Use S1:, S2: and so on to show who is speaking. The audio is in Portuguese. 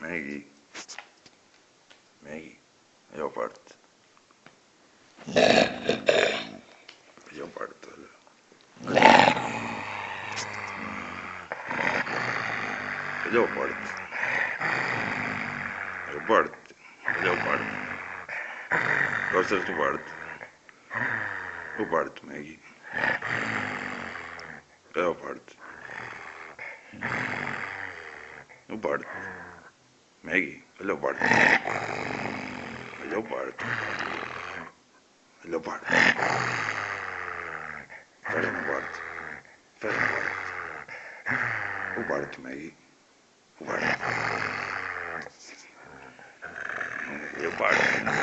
S1: Maggie. Maggie. Eu parto. Eu parto, olha. Eu parto. Eu parto. Eu parto. Gostas do parto? Eu parto, Maggie. Eu parto. Eu parto. Maggie, olha o parto. Olha o parto. Olha o parto. Espera no parto. Espera no parto. O parto, Maggie. O parto. Eu parto.